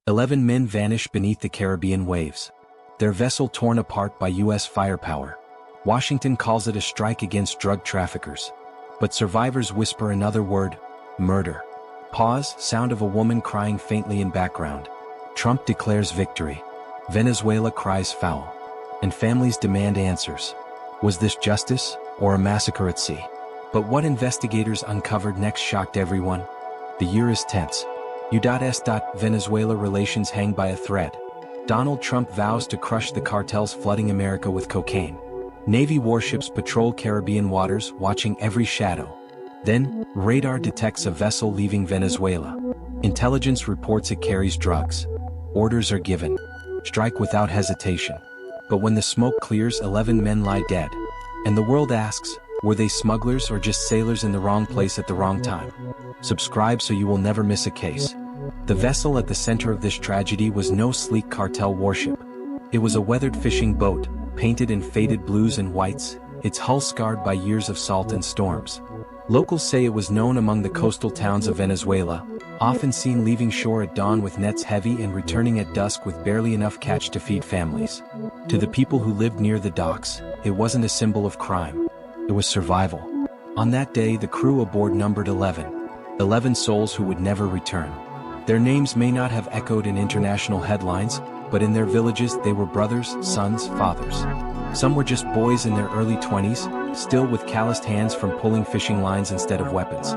11 men vanish beneath the Caribbean waves. Their vessel torn apart by U.S. firepower. Washington calls it a strike against drug traffickers. But survivors whisper another word: murder. Pause, sound of a woman crying faintly in background. Trump declares victory. Venezuela cries foul. And families demand answers. Was this justice, or a massacre at sea? But what investigators uncovered next shocked everyone. The year is tense. U.S. Venezuela relations hang by a thread. Donald Trump vows to crush the cartels flooding America with cocaine. Navy warships patrol Caribbean waters, watching every shadow. Then, radar detects a vessel leaving Venezuela. Intelligence reports it carries drugs. Orders are given. Strike without hesitation. But when the smoke clears, 11 men lie dead. And the world asks, were they smugglers or just sailors in the wrong place at the wrong time? Subscribe so you will never miss a case. The vessel at the center of this tragedy was no sleek cartel warship. It was a weathered fishing boat, painted in faded blues and whites, its hull scarred by years of salt and storms. Locals say it was known among the coastal towns of Venezuela, often seen leaving shore at dawn with nets heavy and returning at dusk with barely enough catch to feed families. To the people who lived near the docks, it wasn't a symbol of crime. It was survival. On that day, the crew aboard numbered 11. 11 souls who would never return. Their names may not have echoed in international headlines, but in their villages they were brothers, sons, fathers. Some were just boys in their early 20s, still with calloused hands from pulling fishing lines instead of weapons.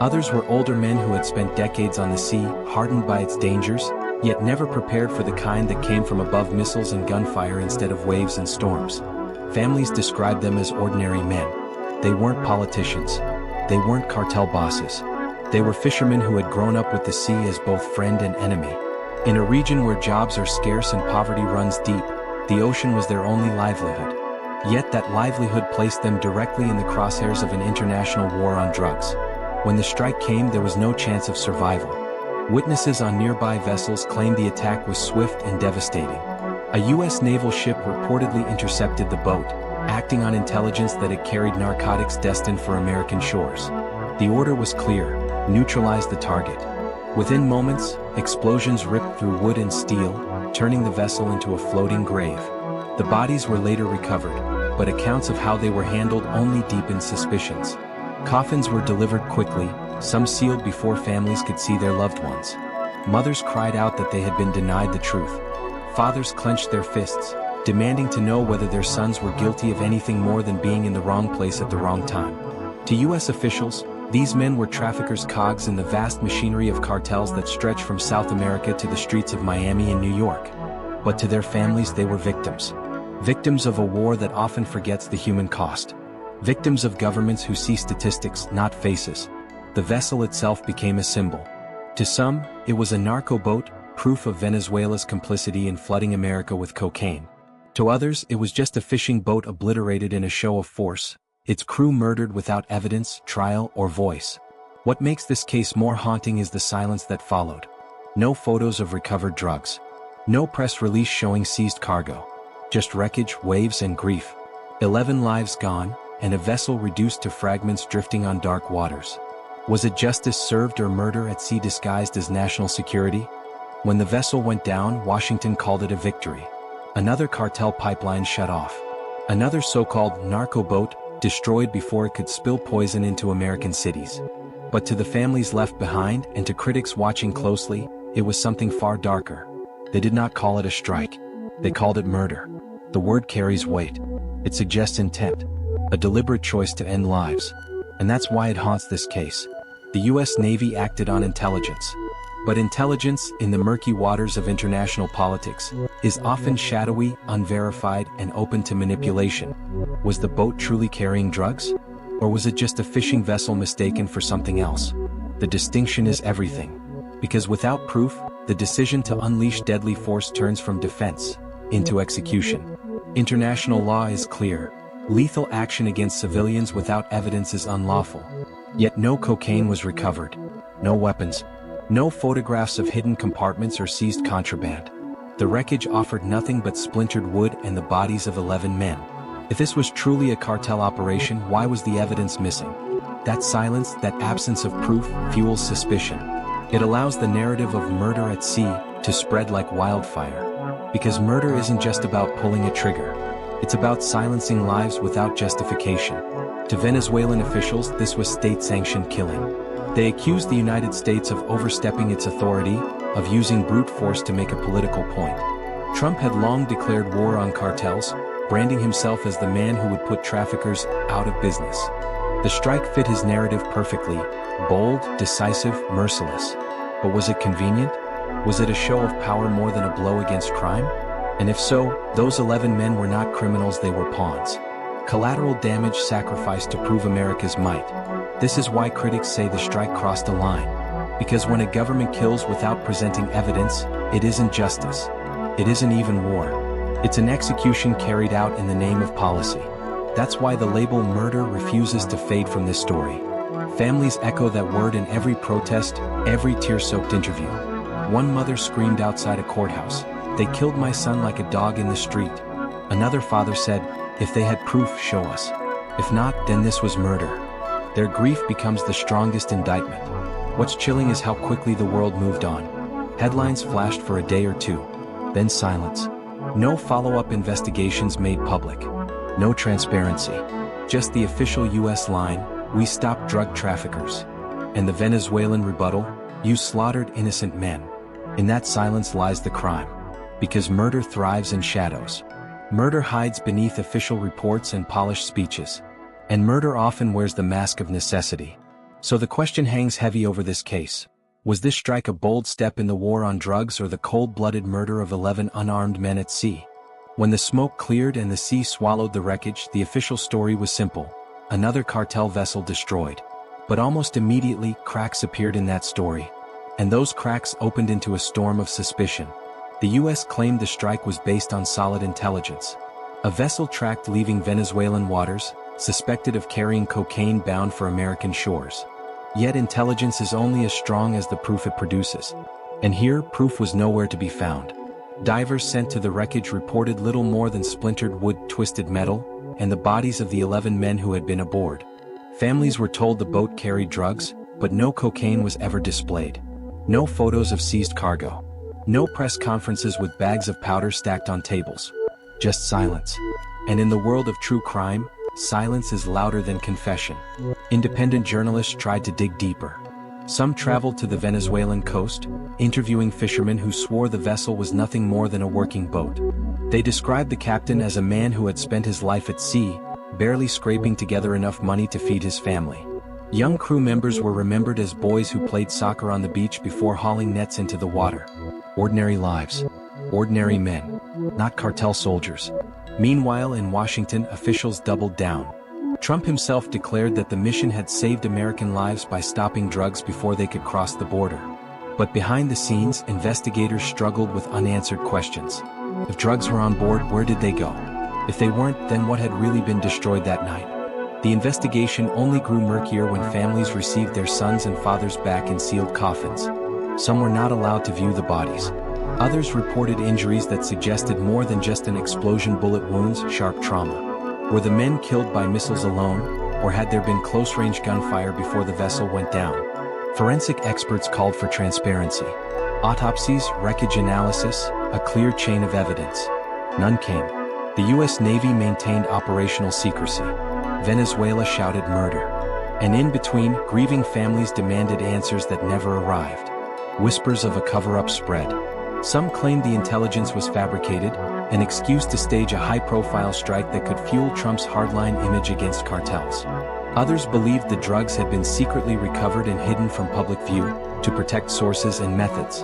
Others were older men who had spent decades on the sea, hardened by its dangers, yet never prepared for the kind that came from above missiles and gunfire instead of waves and storms. Families described them as ordinary men. They weren't politicians. They weren't cartel bosses. They were fishermen who had grown up with the sea as both friend and enemy. In a region where jobs are scarce and poverty runs deep, the ocean was their only livelihood. Yet that livelihood placed them directly in the crosshairs of an international war on drugs. When the strike came, there was no chance of survival. Witnesses on nearby vessels claimed the attack was swift and devastating. A U.S. naval ship reportedly intercepted the boat, acting on intelligence that it carried narcotics destined for American shores. The order was clear: neutralize the target. Within moments, explosions ripped through wood and steel, turning the vessel into a floating grave. The bodies were later recovered, but accounts of how they were handled only deepened suspicions. Coffins were delivered quickly, some sealed before families could see their loved ones. Mothers cried out that they had been denied the truth. Fathers clenched their fists, demanding to know whether their sons were guilty of anything more than being in the wrong place at the wrong time. To U.S. officials, these men were traffickers' cogs in the vast machinery of cartels that stretch from South America to the streets of Miami and New York. But to their families, they were victims. Victims of a war that often forgets the human cost. Victims of governments who see statistics, not faces. The vessel itself became a symbol. To some, it was a narco boat, proof of Venezuela's complicity in flooding America with cocaine. To others, it was just a fishing boat obliterated in a show of force, its crew murdered without evidence, trial, or voice. What makes this case more haunting is the silence that followed. No photos of recovered drugs. No press release showing seized cargo. Just wreckage, waves, and grief. 11 lives gone, and a vessel reduced to fragments drifting on dark waters. Was it justice served or murder at sea disguised as national security? When the vessel went down, Washington called it a victory. Another cartel pipeline shut off. Another so-called narco boat destroyed before it could spill poison into American cities. But to the families left behind and to critics watching closely, it was something far darker. They did not call it a strike. They called it murder. The word carries weight. It suggests intent, a deliberate choice to end lives. And that's why it haunts this case. The U.S. Navy acted on intelligence. But intelligence, in the murky waters of international politics, is often shadowy, unverified, and open to manipulation. Was the boat truly carrying drugs? Or was it just a fishing vessel mistaken for something else? The distinction is everything. Because without proof, the decision to unleash deadly force turns from defense into execution. International law is clear. Lethal action against civilians without evidence is unlawful. Yet no cocaine was recovered. No weapons. No photographs of hidden compartments or seized contraband. The wreckage offered nothing but splintered wood and the bodies of 11 men. If this was truly a cartel operation, why was the evidence missing? That silence, that absence of proof, fuels suspicion. It allows the narrative of murder at sea to spread like wildfire. Because murder isn't just about pulling a trigger. It's about silencing lives without justification. To Venezuelan officials, this was state-sanctioned killing. They accused the United States of overstepping its authority, of using brute force to make a political point. Trump had long declared war on cartels, branding himself as the man who would put traffickers out of business. The strike fit his narrative perfectly: bold, decisive, merciless. But was it convenient? Was it a show of power more than a blow against crime? And if so, those 11 men were not criminals, they were pawns. Collateral damage sacrificed to prove America's might. This is why critics say the strike crossed a line. Because when a government kills without presenting evidence, it isn't justice. It isn't even war. It's an execution carried out in the name of policy. That's why the label murder refuses to fade from this story. Families echo that word in every protest, every tear-soaked interview. One mother screamed outside a courthouse, "They killed my son like a dog in the street." Another father said, "If they had proof, show us. If not, then this was murder." Their grief becomes the strongest indictment. What's chilling is how quickly the world moved on. Headlines flashed for a day or two, then silence. No follow-up investigations made public. No transparency. Just the official US line, "We stopped drug traffickers." And the Venezuelan rebuttal, "You slaughtered innocent men." In that silence lies the crime. Because murder thrives in shadows. Murder hides beneath official reports and polished speeches. And murder often wears the mask of necessity. So the question hangs heavy over this case. Was this strike a bold step in the war on drugs, or the cold-blooded murder of 11 unarmed men at sea? When the smoke cleared and the sea swallowed the wreckage, the official story was simple: another cartel vessel destroyed. But almost immediately, cracks appeared in that story. And those cracks opened into a storm of suspicion. The US claimed the strike was based on solid intelligence. A vessel tracked leaving Venezuelan waters, suspected of carrying cocaine bound for American shores. Yet intelligence is only as strong as the proof it produces. And here, proof was nowhere to be found. Divers sent to the wreckage reported little more than splintered wood, twisted metal, and the bodies of the 11 men who had been aboard. Families were told the boat carried drugs, but no cocaine was ever displayed. No photos of seized cargo. No press conferences with bags of powder stacked on tables. Just silence. And in the world of true crime, silence is louder than confession. Independent journalists tried to dig deeper. Some traveled to the Venezuelan coast, interviewing fishermen who swore the vessel was nothing more than a working boat. They described the captain as a man who had spent his life at sea, barely scraping together enough money to feed his family. Young crew members were remembered as boys who played soccer on the beach before hauling nets into the water. Ordinary lives. Ordinary men. Not cartel soldiers. Meanwhile, in Washington, officials doubled down. Trump himself declared that the mission had saved American lives by stopping drugs before they could cross the border. But behind the scenes, investigators struggled with unanswered questions. If drugs were on board, where did they go? If they weren't, then what had really been destroyed that night? The investigation only grew murkier when families received their sons and fathers back in sealed coffins. Some were not allowed to view the bodies. Others reported injuries that suggested more than just an explosion, bullet wounds, sharp trauma. Were the men killed by missiles alone, or had there been close-range gunfire before the vessel went down? Forensic experts called for transparency. Autopsies, wreckage analysis, a clear chain of evidence. None came. The US Navy maintained operational secrecy. Venezuela shouted murder. And in between, grieving families demanded answers that never arrived. Whispers of a cover-up spread. Some claimed the intelligence was fabricated, an excuse to stage a high-profile strike that could fuel Trump's hardline image against cartels. Others believed the drugs had been secretly recovered and hidden from public view, to protect sources and methods.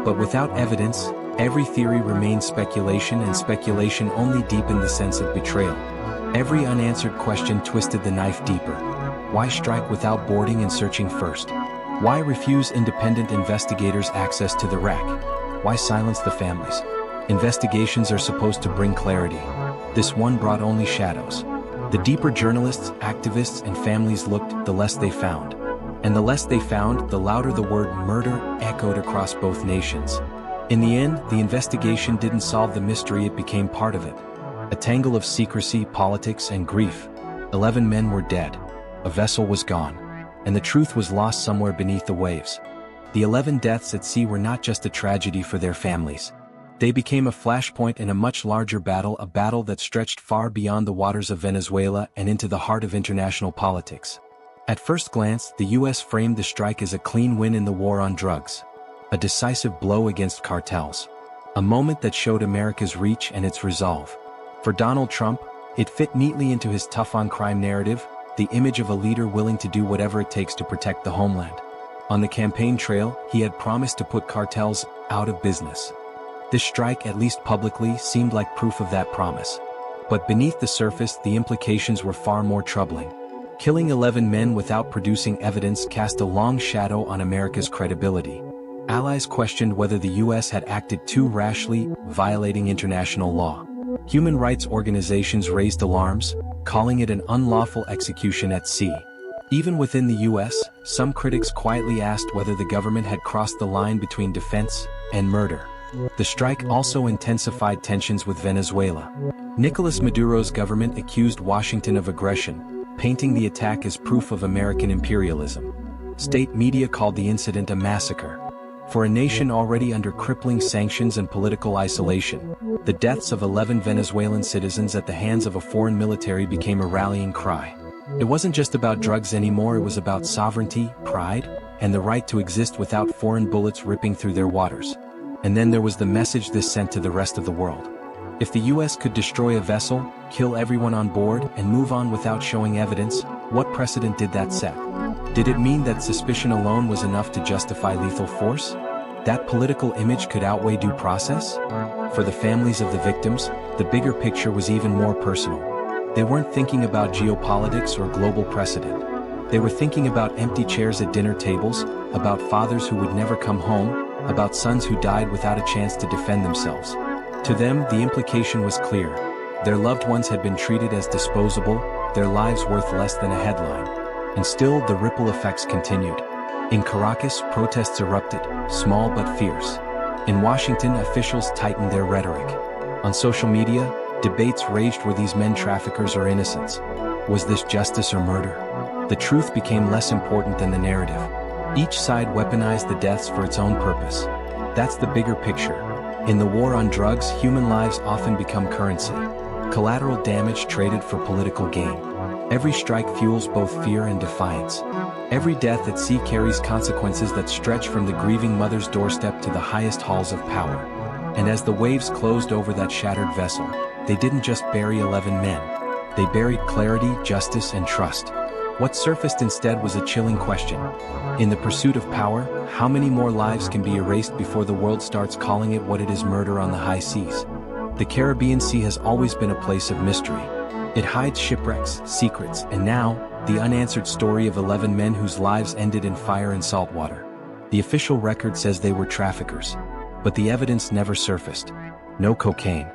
But without evidence, every theory remained speculation, and speculation only deepened the sense of betrayal. Every unanswered question twisted the knife deeper. Why strike without boarding and searching first? Why refuse independent investigators access to the wreck? Why silence the families? Investigations are supposed to bring clarity. This one brought only shadows. The deeper journalists, activists, and families looked, the less they found. And the less they found, the louder the word murder echoed across both nations. In the end, the investigation didn't solve the mystery, it became part of it. A tangle of secrecy, politics, and grief. 11 men were dead. A vessel was gone. And the truth was lost somewhere beneath the waves. The 11 deaths at sea were not just a tragedy for their families. They became a flashpoint in a much larger battle, a battle that stretched far beyond the waters of Venezuela and into the heart of international politics. At first glance, the U.S. framed the strike as a clean win in the war on drugs. A decisive blow against cartels. A moment that showed America's reach and its resolve. For Donald Trump, it fit neatly into his tough-on-crime narrative, the image of a leader willing to do whatever it takes to protect the homeland. On the campaign trail, he had promised to put cartels out of business. This strike, at least publicly, seemed like proof of that promise. But beneath the surface, the implications were far more troubling. Killing 11 men without producing evidence cast a long shadow on America's credibility. Allies questioned whether the U.S. had acted too rashly, violating international law. Human rights organizations raised alarms, calling it an unlawful execution at sea. Even within the U.S., some critics quietly asked whether the government had crossed the line between defense and murder. The strike also intensified tensions with Venezuela. Nicolas Maduro's government accused Washington of aggression, painting the attack as proof of American imperialism. State media called the incident a massacre. For a nation already under crippling sanctions and political isolation, the deaths of 11 Venezuelan citizens at the hands of a foreign military became a rallying cry. It wasn't just about drugs anymore, it was about sovereignty, pride, and the right to exist without foreign bullets ripping through their waters. And then there was the message this sent to the rest of the world. If the U.S. could destroy a vessel, kill everyone on board, and move on without showing evidence, what precedent did that set? Did it mean that suspicion alone was enough to justify lethal force? That political image could outweigh due process? For the families of the victims, the bigger picture was even more personal. They weren't thinking about geopolitics or global precedent. They were thinking about empty chairs at dinner tables, about fathers who would never come home, about sons who died without a chance to defend themselves. To them, the implication was clear. Their loved ones had been treated as disposable, their lives worth less than a headline. And still, the ripple effects continued. In Caracas, protests erupted, small but fierce. In Washington, officials tightened their rhetoric. On social media, debates raged: were these men traffickers or innocents? Was this justice or murder? The truth became less important than the narrative. Each side weaponized the deaths for its own purpose. That's the bigger picture. In the war on drugs, human lives often become currency. Collateral damage traded for political gain. Every strike fuels both fear and defiance. Every death at sea carries consequences that stretch from the grieving mother's doorstep to the highest halls of power. And as the waves closed over that shattered vessel, they didn't just bury 11 men. They buried clarity, justice, and trust. What surfaced instead was a chilling question. In the pursuit of power, how many more lives can be erased before the world starts calling it what it is: murder on the high seas? The Caribbean Sea has always been a place of mystery. It hides shipwrecks, secrets, and now, the unanswered story of 11 men whose lives ended in fire and salt water. The official record says they were traffickers. But the evidence never surfaced. No cocaine,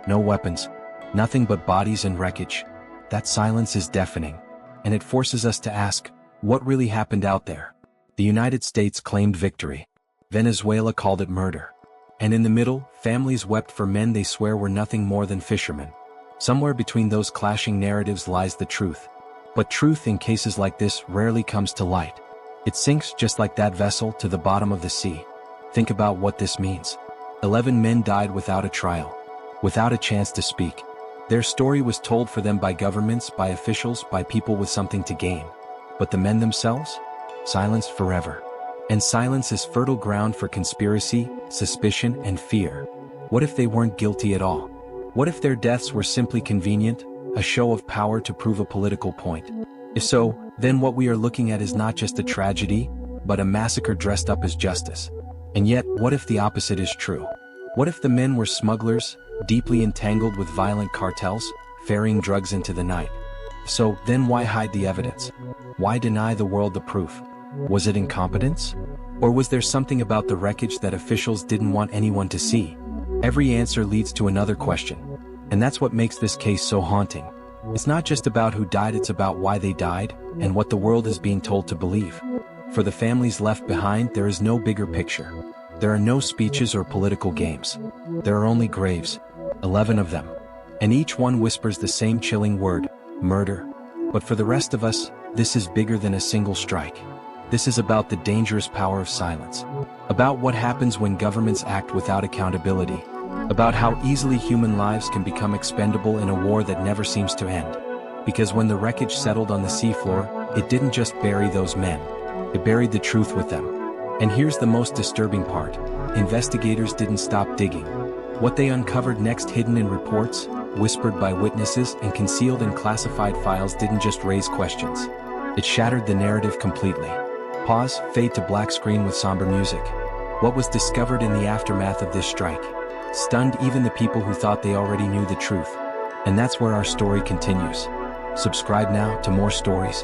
no weapons, nothing but bodies and wreckage. That silence is deafening. And it forces us to ask, what really happened out there? The United States claimed victory. Venezuela called it murder. And in the middle, families wept for men they swear were nothing more than fishermen. Somewhere between those clashing narratives lies the truth. But truth in cases like this rarely comes to light. It sinks just like that vessel to the bottom of the sea. Think about what this means. 11 men died without a trial, without a chance to speak. Their story was told for them by governments, by officials, by people with something to gain. But the men themselves? Silenced forever. And silence is fertile ground for conspiracy, suspicion, and fear. What if they weren't guilty at all? What if their deaths were simply convenient, a show of power to prove a political point? If so, then what we are looking at is not just a tragedy, but a massacre dressed up as justice. And yet, what if the opposite is true? What if the men were smugglers, deeply entangled with violent cartels, ferrying drugs into the night? So, then why hide the evidence? Why deny the world the proof? Was it incompetence? Or was there something about the wreckage that officials didn't want anyone to see? Every answer leads to another question. And that's what makes this case so haunting. It's not just about who died, it's about why they died, and what the world is being told to believe. For the families left behind, there is no bigger picture. There are no speeches or political games. There are only graves, 11 of them. And each one whispers the same chilling word: murder. But for the rest of us, this is bigger than a single strike. This is about the dangerous power of silence. About what happens when governments act without accountability. About how easily human lives can become expendable in a war that never seems to end. Because when the wreckage settled on the seafloor, it didn't just bury those men. It buried the truth with them. And here's the most disturbing part. Investigators didn't stop digging. What they uncovered next, hidden in reports, whispered by witnesses, and concealed in classified files, didn't just raise questions. It shattered the narrative completely. Pause, fade to black screen with somber music. What was discovered in the aftermath of this strike stunned even the people who thought they already knew the truth. And that's where our story continues. Subscribe now to more stories,